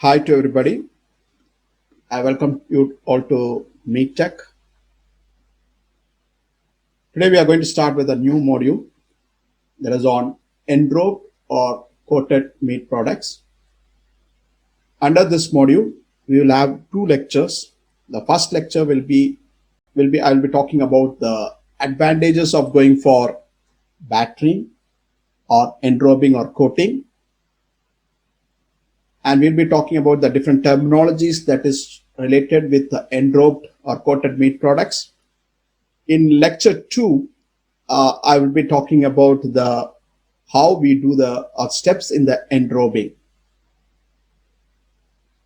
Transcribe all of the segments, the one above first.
Hi to everybody. I welcome you all to Meet Tech. Today we are going to start with a new module that is on enrobed or coated meat products. Under this module, we will have two lectures. The first lecture I will be talking about the advantages of going for battering or enrobing or coating, and we'll be talking about the different terminologies that is related with the enrobed or coated meat products. In lecture 2, I will be talking about the how we do the steps in the enrobing.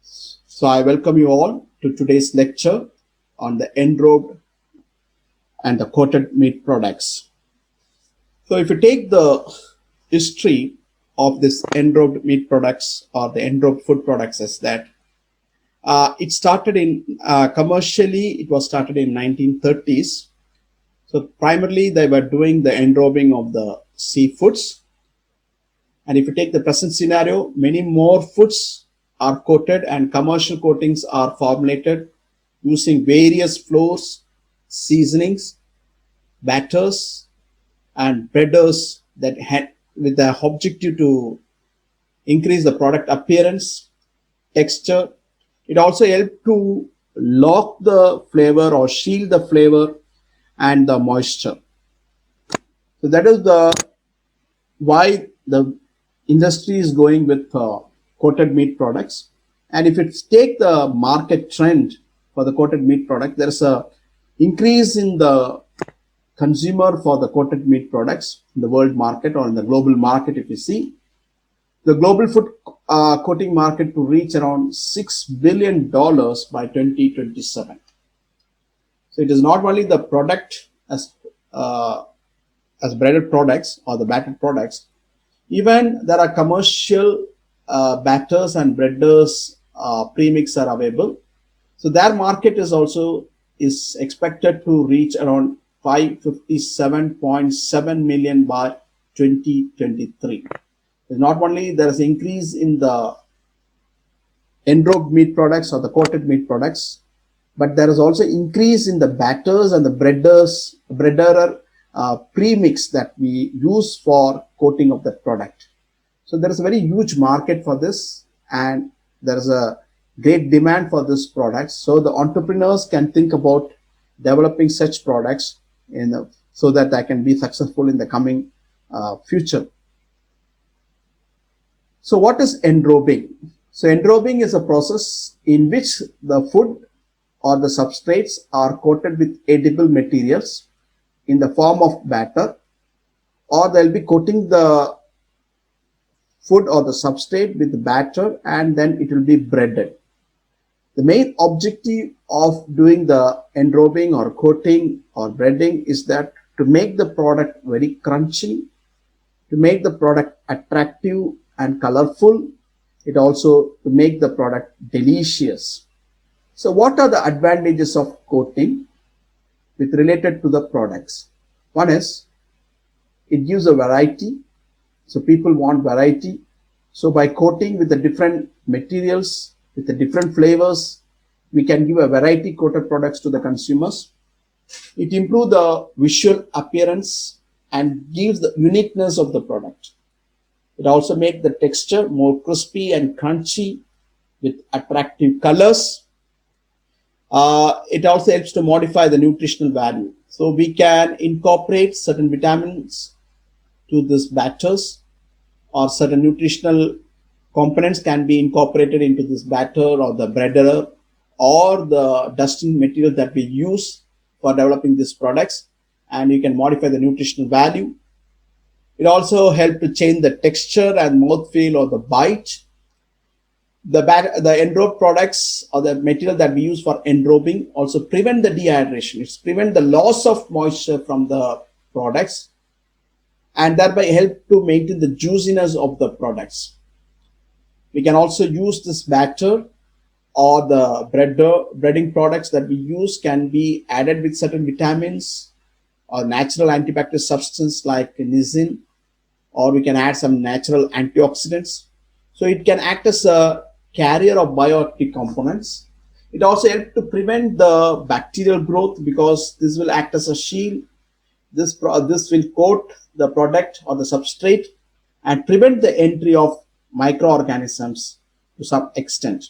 So I welcome you all to today's lecture on the enrobed and the coated meat products. So if you take the history of this enrobed meat products or the enrobed food products, is that it started in commercially. It was started in 1930s. So primarily they were doing the enrobing of the seafoods. And if you take the present scenario, many more foods are coated and commercial coatings are formulated using various flours, seasonings, batters, and breaders that had with the objective to increase the product appearance, texture. It also helped to lock the flavor or shield the flavor and the moisture. So that is the why the industry is going with coated meat products. And if it's take the market trend for the coated meat product, there's a increase in the consumer for the coated meat products in the world market or in the global market. If you see the global food coating market to reach around $6 billion by 2027. So it is not only the product as breaded products or the battered products. Even there are commercial batters and breaders premix are available. So their market is also is expected to reach around 557.7 million by 2023. So not only there is increase in the enrobed meat products or the coated meat products, but there is also increase in the batters and the breader premix that we use for coating of that product. So there is a very huge market for this, and there is a great demand for this product. So the entrepreneurs can think about developing such products so that they can be successful in the coming future. So what is enrobing? So enrobing is a process in which the food or the substrates are coated with edible materials in the form of batter, or they'll be coating the food or the substrate with the batter and then it will be breaded. The main objective of doing the enrobing or coating or breading is that to make the product very crunchy, to make the product attractive and colorful, it also to make the product delicious. So what are the advantages of coating with related to the products? One is it gives a variety. So people want variety. So by coating with the different materials, with the different flavors, we can give a variety coated products to the consumers. It improves the visual appearance and gives the uniqueness of the product. It also makes the texture more crispy and crunchy with attractive colors. It also helps to modify the nutritional value. So we can incorporate certain vitamins to this batters, or certain nutritional components can be incorporated into this batter or the breader or the dusting material that we use for developing these products, and you can modify the nutritional value. It also helps to change the texture and mouthfeel or the bite. The enrobed products or the material that we use for enrobing also prevent the dehydration. It's prevent the loss of moisture from the products and thereby help to maintain the juiciness of the products. We can also use this batter or the breading products that we use can be added with certain vitamins or natural antibacterial substance like niacin, or we can add some natural antioxidants. So it can act as a carrier of bioactive components. It also helps to prevent the bacterial growth because this will act as a shield. This will coat the product or the substrate and prevent the entry of microorganisms to some extent.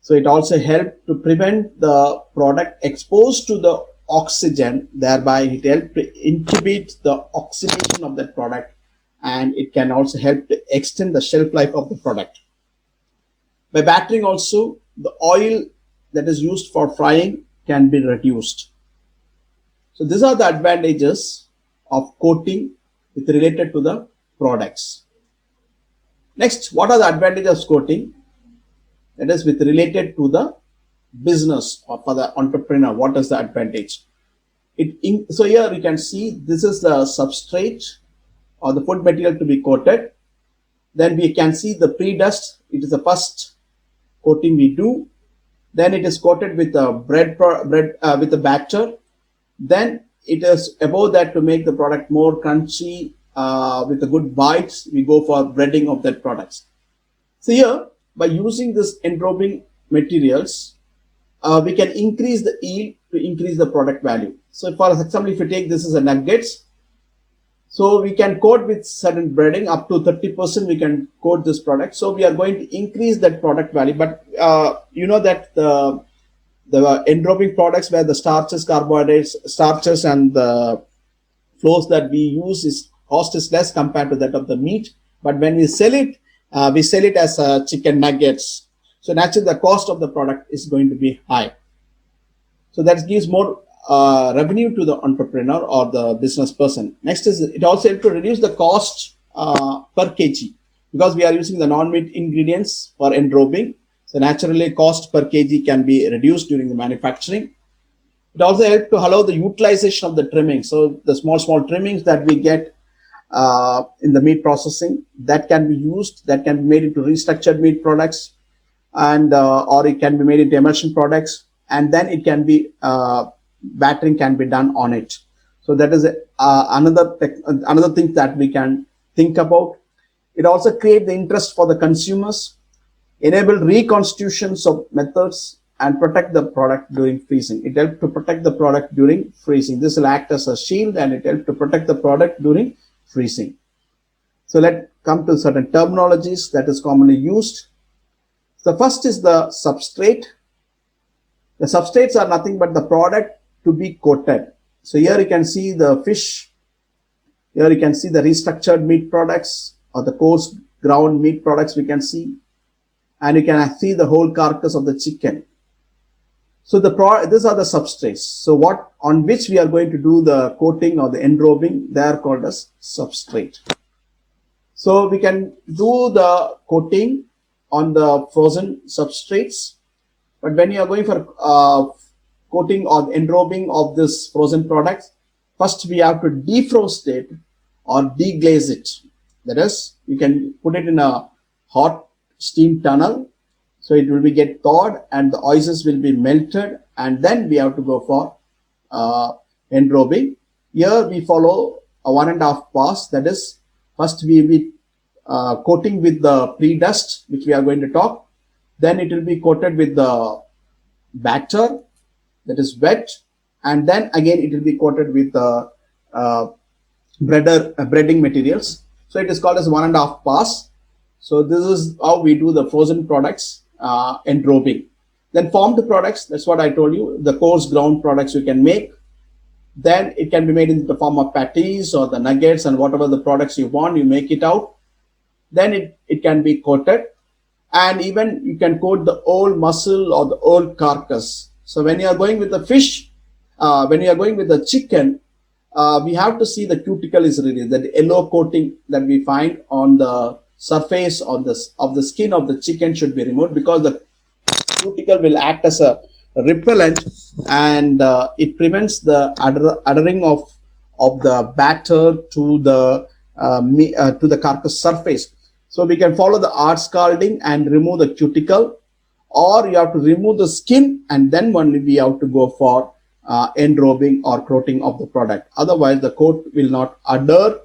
So it also helps to prevent the product exposed to the oxygen, thereby it helps to inhibit the oxidation of that product, and it can also help to extend the shelf life of the product. By battering also, the oil that is used for frying can be reduced. So these are the advantages of coating with related to the products. Next, what are the advantages of coating? That is with related to the business or for the entrepreneur. What is the advantage? So here you can see this is the substrate or the food material to be coated. Then we can see the predust. It is the first coating we do. Then it is coated with a with a batter. Then it is above that to make the product more crunchy with a good bites. We go for breading of that products. So here, by using this enrobing materials, we can increase the yield to increase the product value. So for example, if you take this as a nuggets, so we can coat with certain breading up to 30%. We can coat this product. So we are going to increase that product value. But you know that the enrobing products where the starches, carbohydrates, starches, and the flours that we use is cost is less compared to that of the meat. But when we sell it as chicken nuggets. So naturally, the cost of the product is going to be high. So that gives more revenue to the entrepreneur or the business person. Next is it also helps to reduce the cost per kg because we are using the non-meat ingredients for enrobing. So naturally, cost per kg can be reduced during the manufacturing. It also helps to allow the utilization of the trimming. So the small trimmings that we get in the meat processing that can be used, that can be made into restructured meat products, and or it can be made into emulsion products, and then it can be battering can be done on it. So that is another thing that we can think about. It also creates the interest for the consumers, enable reconstitutions of methods, and protect the product during freezing. It helps to protect the product during freezing. This will act as a shield and it helps to protect the product during freezing. So let's come to certain terminologies that is commonly used. The first is the substrate. The substrates are nothing but the product to be coated. So here you can see the fish. Here you can see the restructured meat products or the coarse ground meat products we can see. And you can see the whole carcass of the chicken. So these are the substrates. So what on which we are going to do the coating or the enrobing, they are called as substrate. So we can do the coating on the frozen substrates, but when you are going for coating or enrobing of this frozen products, first we have to defrost it or deglaze it. That is, you can put it in a hot steam tunnel. So it will be get thawed and the oasis will be melted, and then we have to go for enrobing. Here we follow a 1.5 pass. That is, first we will be coating with the predust, which we are going to talk. Then it will be coated with the batter, that is wet, and then again it will be coated with the breading materials. So it is called as 1.5 pass. So this is how we do the frozen products enrobing. Then formed products, that's what I told you, the coarse ground products you can make. Then it can be made in the form of patties or the nuggets and whatever the products you want, you make it out. Then it can be coated, and even you can coat the whole muscle or the whole carcass. So when you are going with the fish, when you are going with the chicken, we have to see the cuticle is released, that yellow coating that we find on the surface of the skin of the chicken should be removed, because the cuticle will act as a repellent, and it prevents the adhering of the batter to the carcass surface. So we can follow the hard scalding and remove the cuticle, or you have to remove the skin and then only we have to go for enrobing or coating of the product. Otherwise the coat will not adhere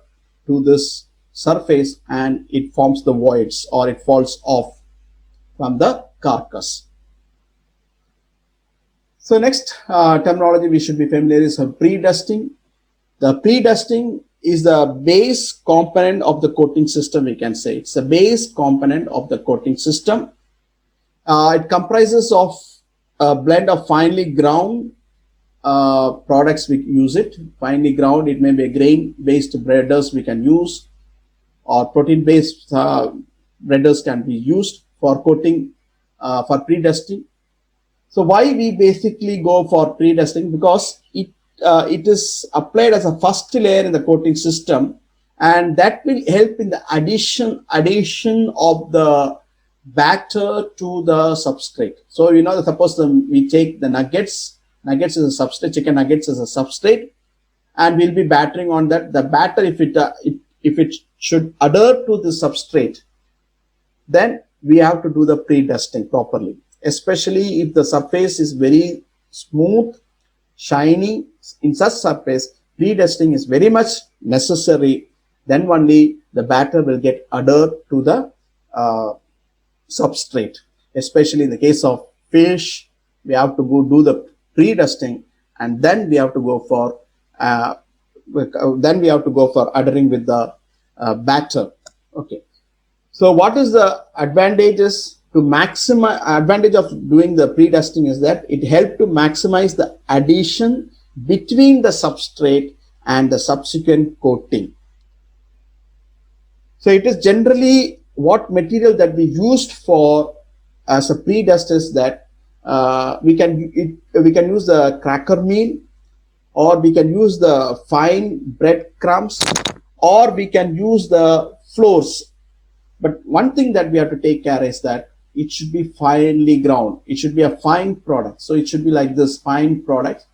to this surface and it forms the voids or it falls off. from the carcass. So next terminology we should be familiar is predusting. The predusting is the base component of the coating system, we can say. It's the base component of the coating system. It comprises of a blend of finely ground products. We use it finely ground. It may be a grain based breaders we can use, or protein based breaders can be used for coating, for predusting. So why we basically go for predusting? Because it is applied as a first layer in the coating system, and that will help in the addition of the batter to the substrate. So suppose we take the nuggets is a substrate, chicken nuggets is a substrate, and we'll be battering on that. The batter, if it should adhere to the substrate, then we have to do the predusting properly, especially if the surface is very smooth, shiny. In such surface, predusting is very much necessary. Then only the batter will get adhered to the substrate. Especially in the case of fish, we have to go do the predusting, and then we have to go for adhering with the batter. Okay. So what is the advantages to maximize? Advantage of doing the predusting is that it helps to maximize the adhesion between the substrate and the subsequent coating. So it is generally what material that we used for as a predust is that we can use the cracker meal, or we can use the fine breadcrumbs, or we can use the flours. But one thing that we have to take care is that it should be finely ground. It should be a fine product. So it should be like this fine product.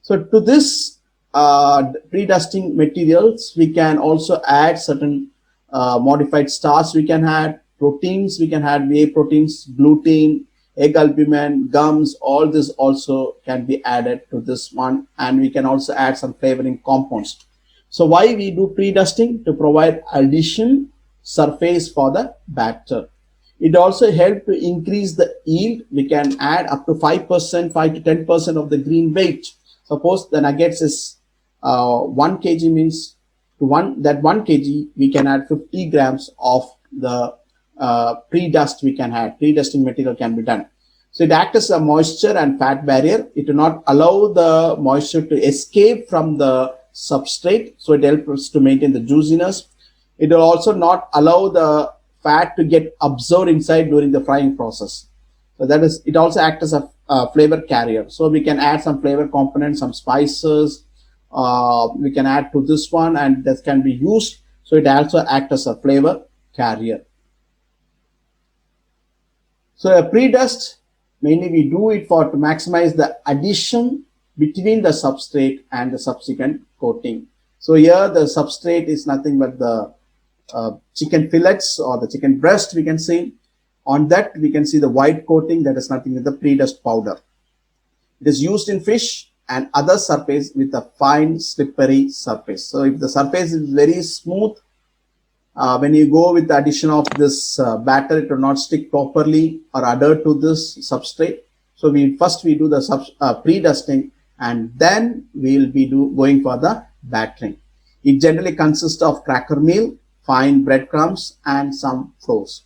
So to this predusting materials, we can also add certain modified starch. We can add proteins. We can add whey proteins, gluten, egg albumin, gums. All this also can be added to this one, and we can also add some flavoring compounds. So why we do predusting? To provide addition surface for the batter. It also helps to increase the yield. We can add up to 5%, 5 to 10% of the green weight. Suppose the nuggets is 1 kg, means to 1 kg we can add 50 grams of the predust. We can add predusting material can be done. So it acts as a moisture and fat barrier. It will not allow the moisture to escape from the substrate, so it helps us to maintain the juiciness. It will also not allow the fat to get absorbed inside during the frying process. So that is, it also acts as a flavor carrier. So we can add some flavor components, some spices, we can add to this one, and that can be used. So it also acts as a flavor carrier. So a predust, mainly we do it for to maximize the addition between the substrate and the subsequent coating. So here the substrate is nothing but the chicken fillets or the chicken breast, we can see. On that we can see the white coating, that is nothing but the predust powder. It is used in fish and other surface with a fine slippery surface. So if the surface is very smooth, when you go with the addition of this batter, it will not stick properly or adhere to this substrate. So first we do the predusting, and then we will be going for the battering. It generally consists of cracker meal, fine breadcrumbs, and some flours.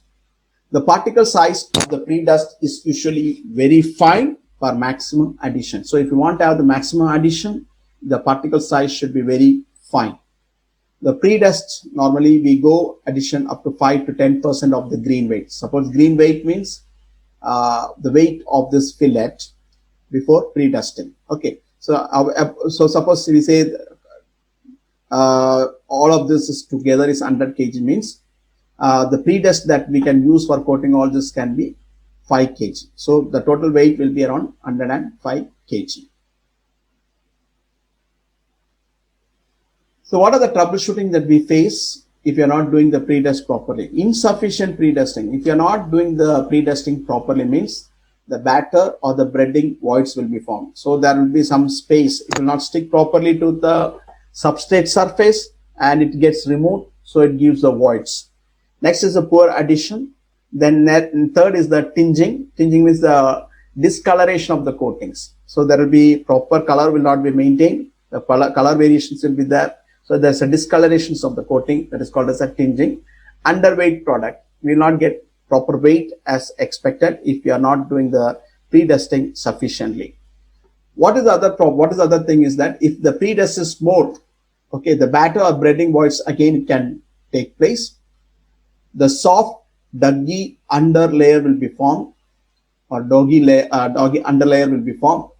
The particle size of the predust is usually very fine for maximum addition. So if you want to have the maximum addition, the particle size should be very fine. The predust, normally we go addition up to 5 to 10% of the green weight. Suppose green weight means the weight of this fillet before predusting. Okay, so suppose we say all of this is together is 100 kg, means the predust that we can use for coating all this can be 5 kg. So the total weight will be around 105 kg. So what are the troubleshooting that we face if you are not doing the predust properly? Insufficient predusting. If you are not doing the predusting properly, means the batter or the breading voids will be formed. So there will be some space. It will not stick properly to the substrate surface and it gets removed. So it gives the voids. Next is the poor addition. Then third is the tinging. Tinging means the discoloration of the coatings. So there will be proper color will not be maintained. The color variations will be there. So there's a discolorations of the coating, that is called as a tinging. Underweight product will not get proper weight as expected if you are not doing the predusting sufficiently. What is the other thing is that if the predust is more, okay, the batter or breading voids again can take place. The soft doggy underlayer will be formed, or doggy underlayer will be formed,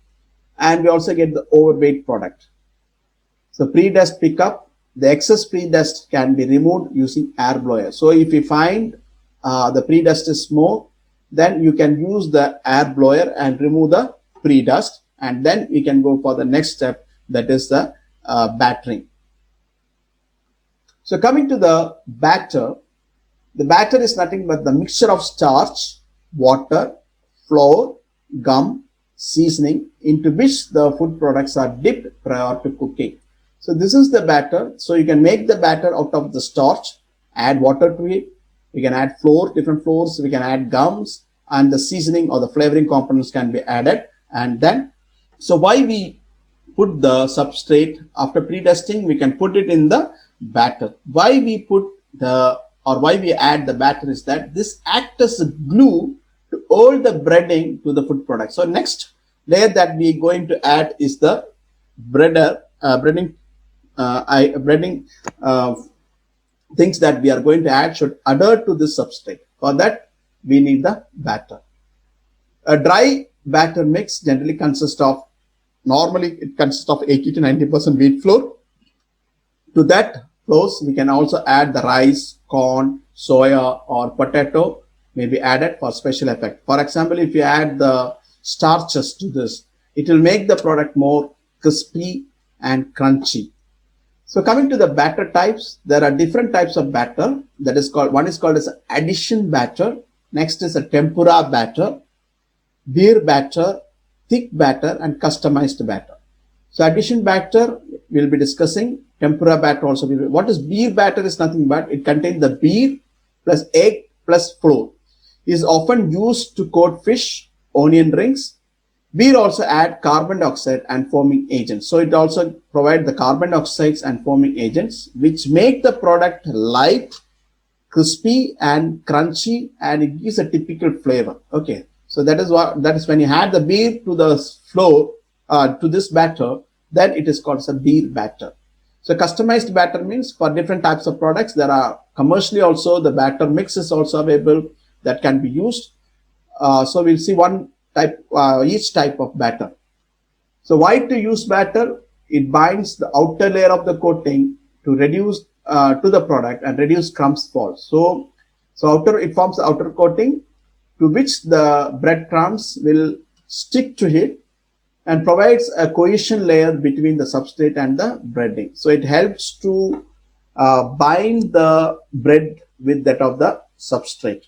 and we also get the overweight product. So predust pickup, the excess predust can be removed using air blower. So if you find the predust is more, then you can use the air blower and remove the predust, and then we can go for the next step, that is the battering. So coming to the batter is nothing but the mixture of starch, water, flour, gum, seasoning into which the food products are dipped prior to cooking. So this is the batter. So you can make the batter out of the starch, add water to it. We can add flour, different flours. We can add gums, and the seasoning or the flavoring components can be added. And then, so why we put the substrate after predusting, we can put it in the batter. Why we add the batter is that this acts as a glue to hold the breading to the food product. So next layer that we are going to add is the breading things that we are going to add should adhere to this substrate. For that, we need the batter. A dry batter mix generally consists of, normally it consists of 80 to 90% wheat flour. To that flours, we can also add the rice, corn, soya, or potato may be added for special effect. For example, if you add the starches to this, it will make the product more crispy and crunchy. So coming to the batter types, there are different types of batter. That is called, one is called as addition batter. Next is a tempura batter, beer batter, thick batter, and customized batter. So addition batter we'll be discussing. Tempura batter also. What is beer batter is nothing but it contains the beer plus egg plus flour. It is often used to coat fish, onion rings. Beer also add carbon dioxide and foaming agents. So it also provides the carbon dioxides and foaming agents which make the product light, crispy and crunchy, and it gives a typical flavor. Okay, so that is when you add the beer to the flour to this batter, then it is called as a beer batter. So customized batter means for different types of products, there are commercially also the batter mix is also available that can be used. So we'll see one type, each type of batter. So why to use batter? It binds the outer layer of the coating to reduce to the product and reduce crumbs fall. So it forms the outer coating to which the breadcrumbs will stick to it and provides a cohesion layer between the substrate and the breading. So it helps to bind the bread with that of the substrate.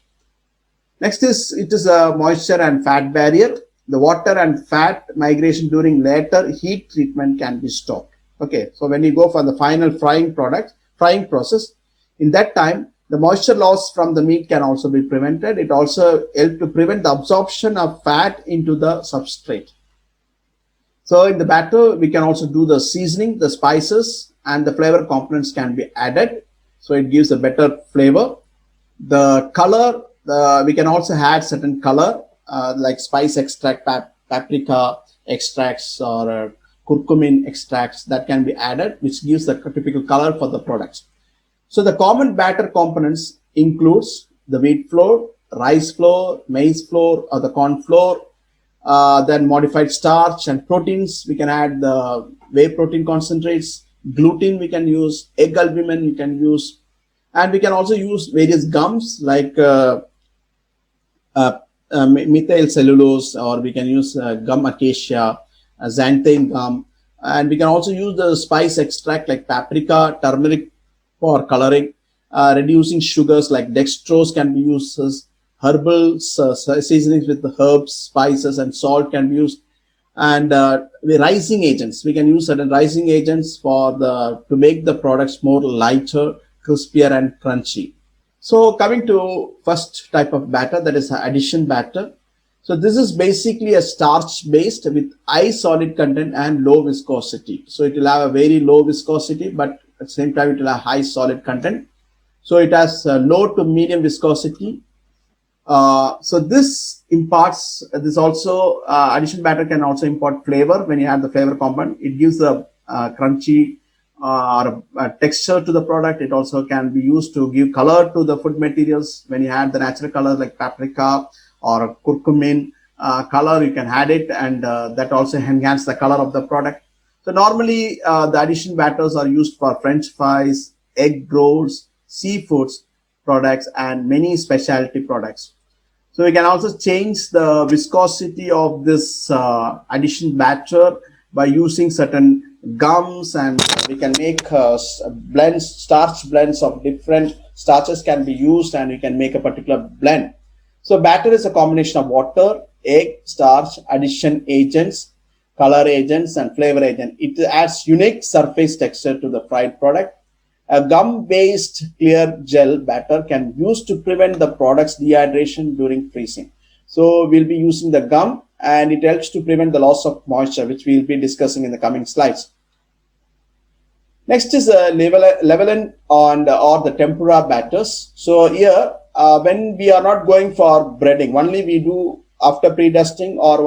Next is, it is a moisture and fat barrier. The water and fat migration during later heat treatment can be stopped. Okay, so when you go for the final frying process, in that time, the moisture loss from the meat can also be prevented. It also helps to prevent the absorption of fat into the substrate. So in the batter, we can also do the seasoning, the spices, and the flavor components can be added. So it gives a better flavor. The color, we can also add certain color like spice extract, paprika extracts, or curcumin extracts that can be added, which gives the typical color for the products. So the common batter components includes the wheat flour, rice flour, maize flour, or the corn flour, then modified starch and proteins. We can add the whey protein concentrates, gluten we can use, egg albumin we can use, and we can also use various gums like methyl cellulose, or we can use gum acacia, xanthine gum, and we can also use the spice extract like paprika, turmeric for coloring, reducing sugars like dextrose can be used as herbal seasonings with the herbs, spices, and salt can be used, and the rising agents, we can use certain rising agents for to make the products more lighter, crispier, and crunchy. So coming to first type of batter, that is addition batter. So this is basically a starch based with high solid content and low viscosity. So it will have a very low viscosity, but at the same time it will have high solid content. So it has low to medium viscosity. So this imparts, this also, addition batter can also impart flavor when you add the flavor component. It gives a crunchy or texture to the product. It also can be used to give color to the food materials. When you add the natural colors like paprika or curcumin color, you can add it, and that also enhance the color of the product. So normally the addition batters are used for French fries, egg rolls, seafoods products, and many specialty products. So we can also change the viscosity of this addition batter by using certain gums, and we can make blends, starch blends of different starches can be used, and we can make a particular blend. So batter is a combination of water, egg, starch, addition agents, color agents, and flavor agent. It adds unique surface texture to the fried product. A gum-based clear gel batter can be used to prevent the product's dehydration during freezing. So we'll be using the gum, and it helps to prevent the loss of moisture, which we'll be discussing in the coming slides. Next is leavening on or the tempura batters. So here, when we are not going for breading, only we do after predusting, or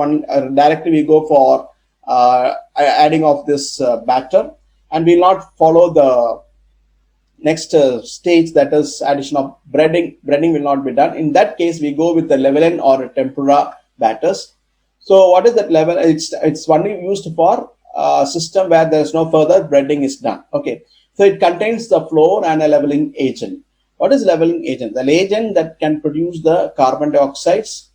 directly we go for adding of this batter, and we'll not follow the next stage, that is addition of breading. Breading will not be done. In that case, we go with the leavening or tempura batters. So what is that level? It's only used for system where there is no further breading is done. Okay, so it contains the flour and a leveling agent. What is leveling agent? The agent that can produce the carbon dioxides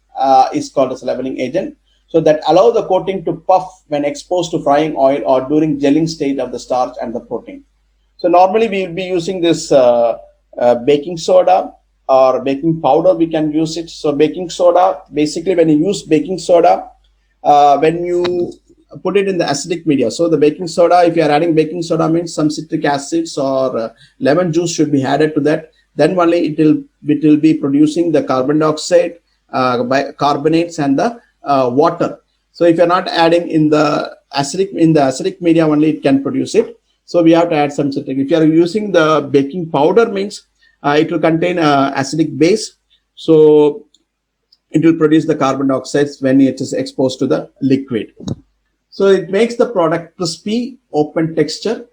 is called as leveling agent. So that allow the coating to puff when exposed to frying oil or during gelling state of the starch and the protein. So normally we will be using this baking soda or baking powder. We can use it. So baking soda, basically when you use baking soda, when you put it in the acidic media. So the baking soda, if you are adding baking soda, means some citric acids or lemon juice should be added to that. Then only it will be producing the carbon dioxide, bicarbonates, and the water. So if you are not adding in the acidic media, only it can produce it. So we have to add some citric. If you are using the baking powder, means it will contain acidic base. So it will produce the carbon dioxides when it is exposed to the liquid. So it makes the product crispy, open texture,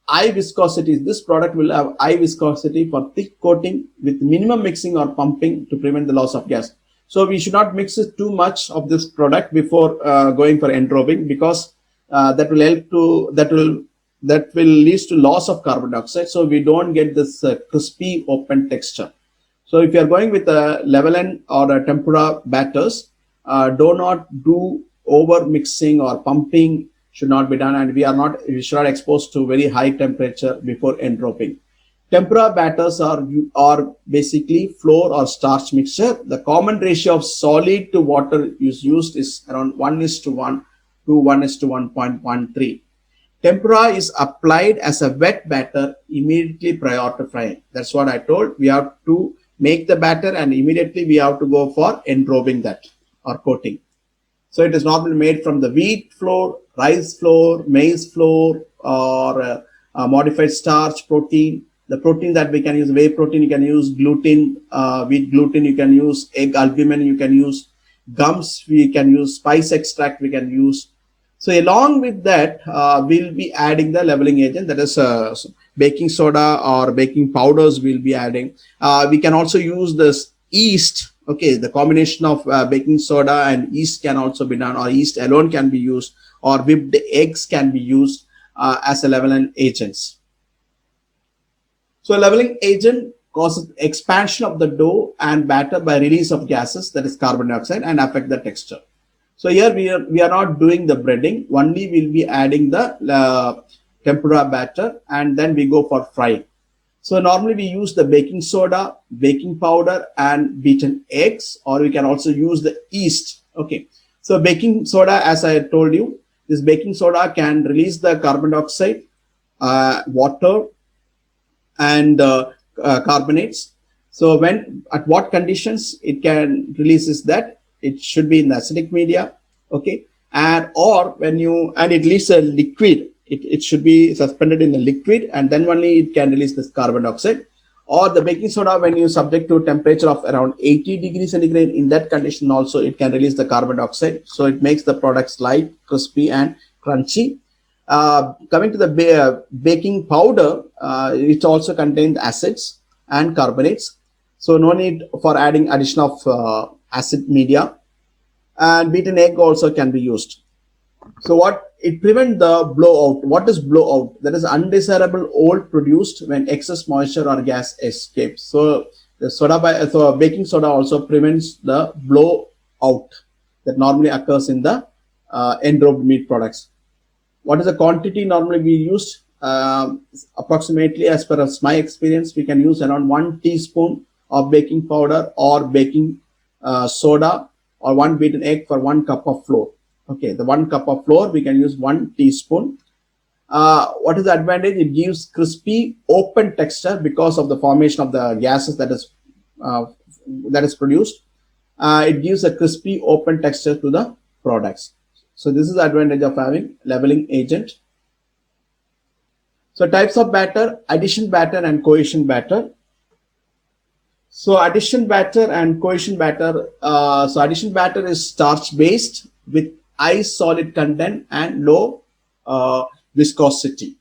high viscosity. This product will have high viscosity for thick coating with minimum mixing or pumping to prevent the loss of gas. So we should not mix it too much of this product before going for enrobing, because that will help to that will lead to loss of carbon dioxide. So we don't get this crispy open texture. So if you are going with a leavening or a tempura batters, do not do over mixing or pumping should not be done, and we should not expose to very high temperature before enrobing. Tempura batters are basically flour or starch mixture. The common ratio of solid to water is used is around 1:1 to 1:1.13. Tempura is applied as a wet batter immediately prior to frying. That's what I told. We have to make the batter and immediately we have to go for enrobing that or coating. So it is normally made from the wheat flour, rice flour, maize flour, or modified starch protein. The protein that we can use, whey protein, you can use gluten, wheat gluten, you can use egg albumin, you can use gums, we can use spice extract, we can use. So along with that, we'll be adding the leveling agent, that is baking soda or baking powders we'll be adding. We can also use this yeast. Okay, the combination of baking soda and yeast can also be done, or yeast alone can be used, or whipped eggs can be used as a leveling agents. So a leveling agent causes expansion of the dough and batter by release of gases, that is carbon dioxide, and affect the texture. So here we are not doing the breading, only we'll be adding the tempura batter, and then we go for frying. So normally we use the baking soda, baking powder, and beaten eggs, or we can also use the yeast. Okay, so baking soda, as I told you, this baking soda can release the carbon dioxide, water, and carbonates. So when, at what conditions it can release is that it should be in the acidic media, okay, and or when you, and it leaves a liquid, it should be suspended in the liquid, and then only it can release this carbon dioxide. Or the baking soda, when you subject to a temperature of around 80 degrees centigrade, in that condition also it can release the carbon dioxide. So it makes the products light, crispy, and crunchy. Coming to the baking powder, it also contains acids and carbonates. So no need for adding addition of acid media. And beaten egg also can be used. So what it prevents the blowout. What is blowout? That is undesirable oil produced when excess moisture or gas escapes. So the so baking soda also prevents the blowout that normally occurs in the enrobed meat products. What is the quantity normally we use? Approximately, as per as my experience, we can use around 1 teaspoon of baking powder or baking soda, or 1 beaten egg for 1 cup of flour. Okay, the 1 cup of flour, we can use 1 teaspoon. What is the advantage? It gives crispy, open texture because of the formation of the gases that is produced. It gives a crispy, open texture to the products. So this is the advantage of having leveling agent. So types of batter: addition batter and cohesion batter. So addition batter and cohesion batter. So addition batter is starch based with high solid content and low viscosity.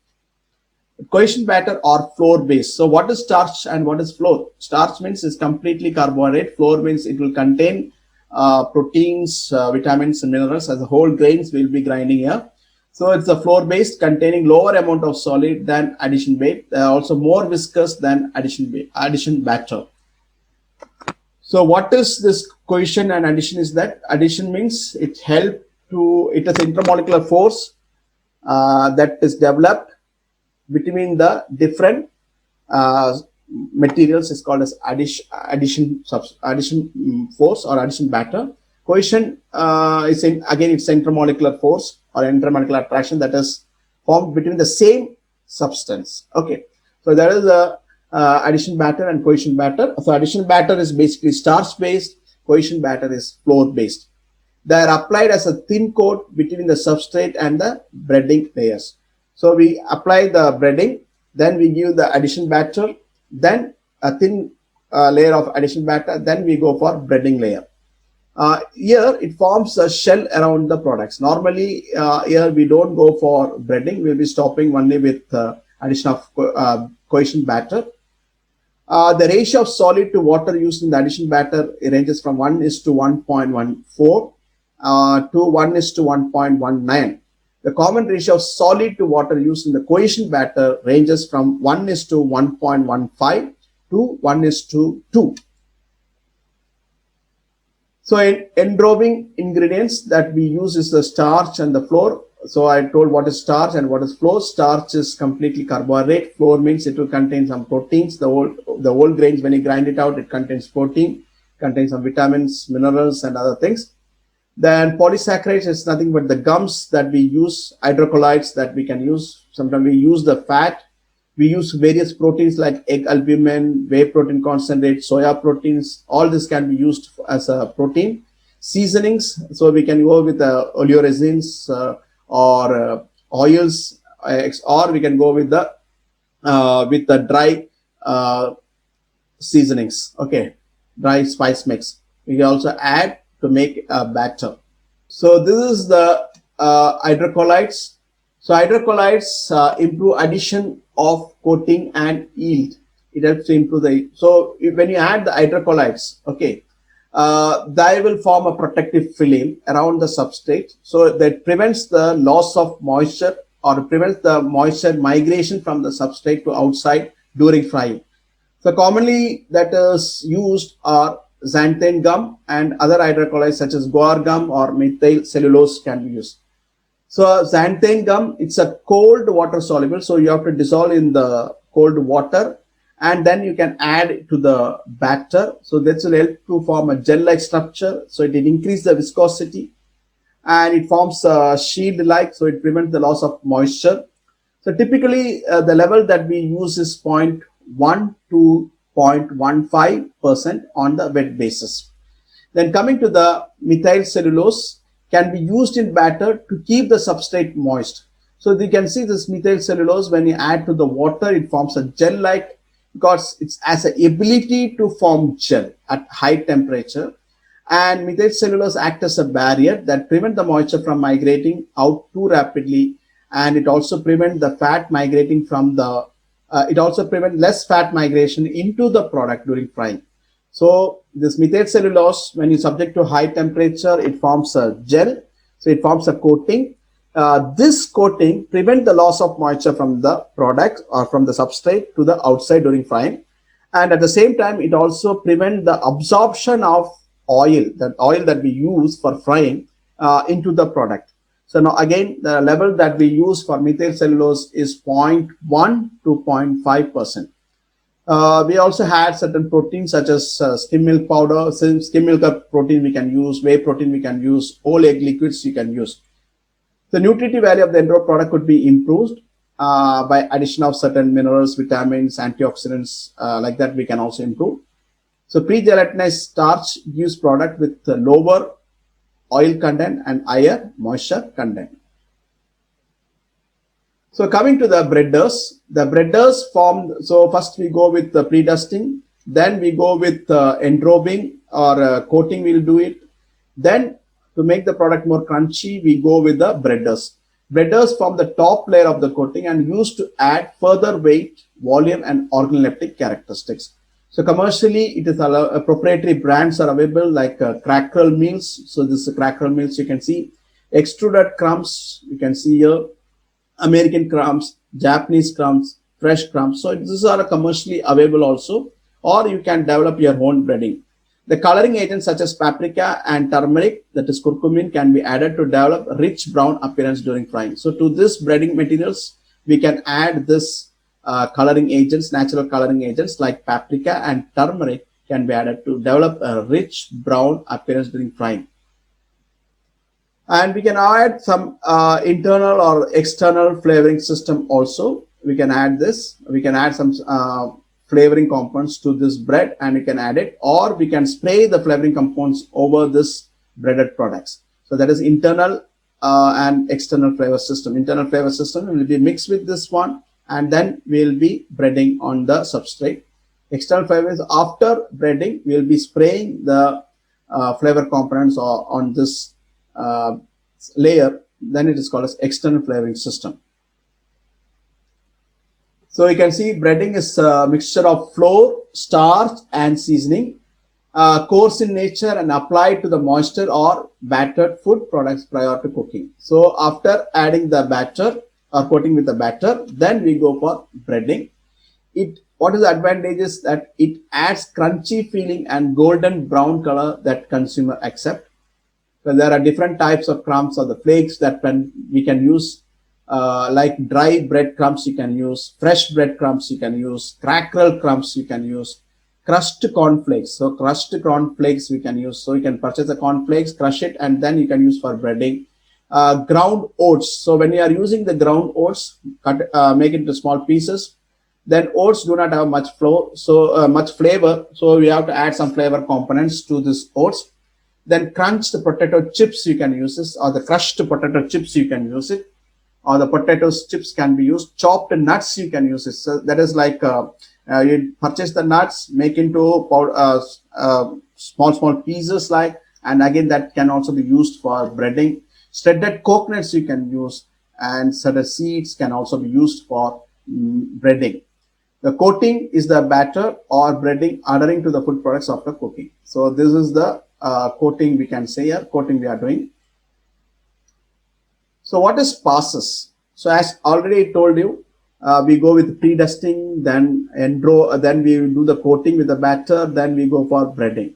Cohesion batter or flour based. So what is starch and what is flour? Starch means is completely carbohydrate. Flour means it will contain proteins, vitamins, and minerals. As a whole grains will be grinding here. So it's a flour based, containing lower amount of solid than addition based. Also more viscous than addition batter. So what is this cohesion and addition? Is that addition means it helps to, it is intermolecular force that is developed between the different materials is called as addition force or addition batter. Cohesion is again it's intermolecular force or intermolecular attraction that is formed between the same substance. Okay, so there is a addition batter and cohesion batter. So addition batter is basically starch based. Cohesion batter is flour based. They are applied as a thin coat between the substrate and the breading layers. So we apply the breading, then we give the addition batter, then a thin layer of addition batter, then we go for breading layer. Here it forms a shell around the products. Normally here we don't go for breading. We'll be stopping only with addition of cohesion batter. The ratio of solid to water used in the addition batter ranges from 1:1.14 to 1:1.19. The common ratio of solid to water used in the cohesion batter ranges from 1:1.15 to 1:2. So in enrobing ingredients that we use is the starch and the flour. So I told what is starch and what is flour. Starch is completely carbohydrate. Flour means it will contain some proteins. The whole grains, when you grind it out, it contains protein, contains some vitamins, minerals, and other things. Then polysaccharides is nothing but the gums that we use, hydrocolloids that we can use. Sometimes we use the fat. We use various proteins like egg albumin, whey protein concentrate, soya proteins. All this can be used as a protein. Seasonings, so we can go with the oleoresins or oils, or we can go with the dry seasonings. Okay, dry spice mix. We can also add to make a batter. So this is the hydrocolloids. So hydrocolloids improve addition of coating and yield. It helps to improve the. So when you add the hydrocolloids, okay, they will form a protective film around the substrate. So that prevents the loss of moisture or prevents the moisture migration from the substrate to outside during frying. So commonly that is used are xanthine gum and other hydrocolloids such as guar gum or methyl cellulose can be used. So xanthine gum, it's a cold water soluble. So you have to dissolve in the cold water and then you can add it to the batter. So that will help to form a gel-like structure. So it will increase the viscosity and it forms a shield-like. So it prevents the loss of moisture. So typically the level that we use is 0.1 to 0.15% on the wet basis. Then coming to the methyl cellulose can be used in batter to keep the substrate moist. So you can see this methyl cellulose, when you add to the water, it forms a gel-like, because it has an ability to form gel at high temperature. And methyl cellulose acts as a barrier that prevents the moisture from migrating out too rapidly, and it also prevents the fat migrating from the it also prevents less fat migration into the product during frying. So this methyl cellulose, when you subject to high temperature, it forms a gel. So it forms a coating. This coating prevents the loss of moisture from the product or from the substrate to the outside during frying. And at the same time, it also prevents the absorption of oil, that oil that we use for frying into the product. So now again, the level that we use for methyl cellulose is 0.1 to 0.5%. We also had certain proteins such as skim milk powder, skim milk protein we can use, whey protein we can use, whole egg liquids you can use. The nutritive value of the Enrobed product could be improved by addition of certain minerals, vitamins, antioxidants, like that we can also improve. So pre-gelatinized starch gives product with lower oil content and higher moisture content. So coming to the breaders form, so first we go with the predusting, then we go with enrobing or coating, we'll do it. Then to make the product more crunchy, we go with the breaders. Breaders form the top layer of the coating and used to add further weight, volume and organoleptic characteristics. So commercially, it is proprietary brands are available like crackle meals. So this is crackle meals, you can see extruded crumbs, you can see here, American crumbs, Japanese crumbs, fresh crumbs. So these are commercially available also, or you can develop your own breading. The coloring agents such as paprika and turmeric, that is curcumin, can be added to develop rich brown appearance during frying. So to this breading materials, we can add this coloring agents, natural coloring agents like paprika and turmeric can be added to develop a rich brown appearance during frying. And we can add some internal or external flavoring system also. We can add this. We can add some flavoring components to this bread and we can add it, or we can spray the flavoring components over this breaded products. So that is internal and external flavor system. Internal flavor system will be mixed with this one, and then we'll be breading on the substrate. External flavors, after breading, we'll be spraying the flavor components on this layer. Then it is called as external flavoring system. So you can see breading is a mixture of flour, starch and seasoning, coarse in nature and applied to the moisture or battered food products prior to cooking. So after adding the batter or coating with the batter, then we go for breading. What is the advantage is that it adds crunchy feeling and golden brown color that consumer accept. So there are different types of crumbs or the flakes that we can use, like dry bread crumbs you can use, fresh bread crumbs you can use, crackle crumbs you can use, crushed cornflakes. So crushed cornflakes we can use. So you can purchase the cornflakes, crush it, and then you can use for breading. Ground oats. So when you are using the ground oats, make it into small pieces. Then oats do not have much much flavor. So we have to add some flavor components to this oats. Then crunched potato chips you can use this, or the crushed potato chips you can use it, or the potato chips can be used. Chopped nuts you can use it. So that is like you purchase the nuts, make into small pieces like, and again that can also be used for breading. Shredded coconuts you can use, and shredded seeds can also be used for breading. The coating is the batter or breading adhering to the food products after cooking. So this is the coating we can say here, coating we are doing. So what is passes? So as already told you, we go with predusting, then we do the coating with the batter, then we go for breading.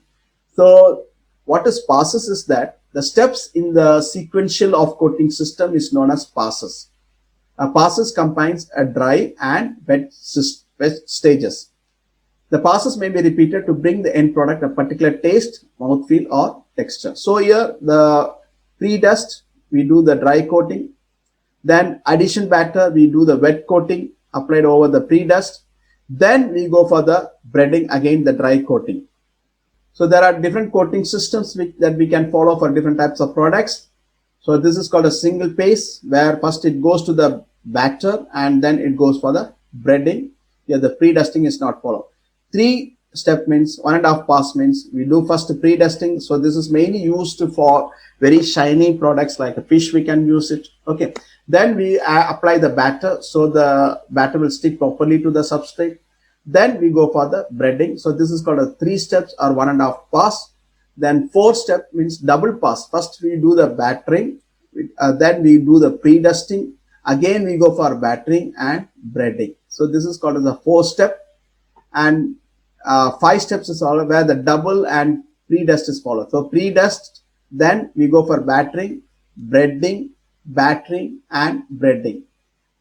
So what is passes is that the steps in the sequential of coating system is known as passes. Passes combines a dry and wet stages. The passes may be repeated to bring the end product a particular taste, mouthfeel or texture. So here the pre-dust, we do the dry coating. Then addition batter, we do the wet coating applied over the pre-dust. Then we go for the breading, again the dry coating. So there are different coating systems that we can follow for different types of products. So this is called a single pace, where first it goes to the batter and then it goes for the breading. Here the pre-dusting is not followed. 3-step means 1.5 pass means we do first pre-dusting. So this is mainly used for very shiny products like a fish, we can use it. Okay. Then we apply the batter, so the batter will stick properly to the substrate. Then we go for the breading. So this is called a 3 steps or 1.5 pass. Then 4-step means double pass. First we do the battering, then we do the pre-dusting. Again we go for battering and breading. So this is called as a 4-step. And 5 steps is all where the double and pre-dust is followed. So pre-dust, then we go for battering, breading, battering and breading.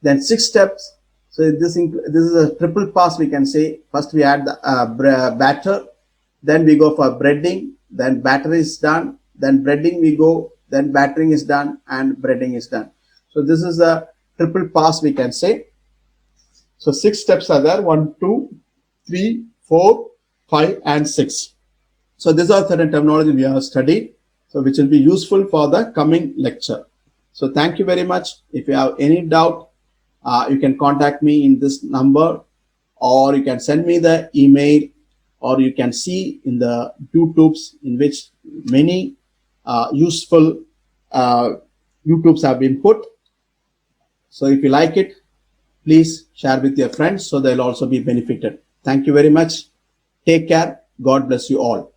Then 6 steps. So this is a triple pass, we can say. First we add the batter, then we go for breading, then batter is done, then breading we go, then battering is done and breading is done. So this is a triple pass, we can say. So 6 steps are there: 1, 2, 3, 4, 5 and 6. So these are certain terminology we have studied, so which will be useful for the coming lecture. So thank you very much. If you have any doubt, you can contact me in this number, or you can send me the email, or you can see in the YouTubes, in which many useful YouTubes have been put. So if you like it, please share with your friends so they'll also be benefited. Thank you very much. Take care. God bless you all.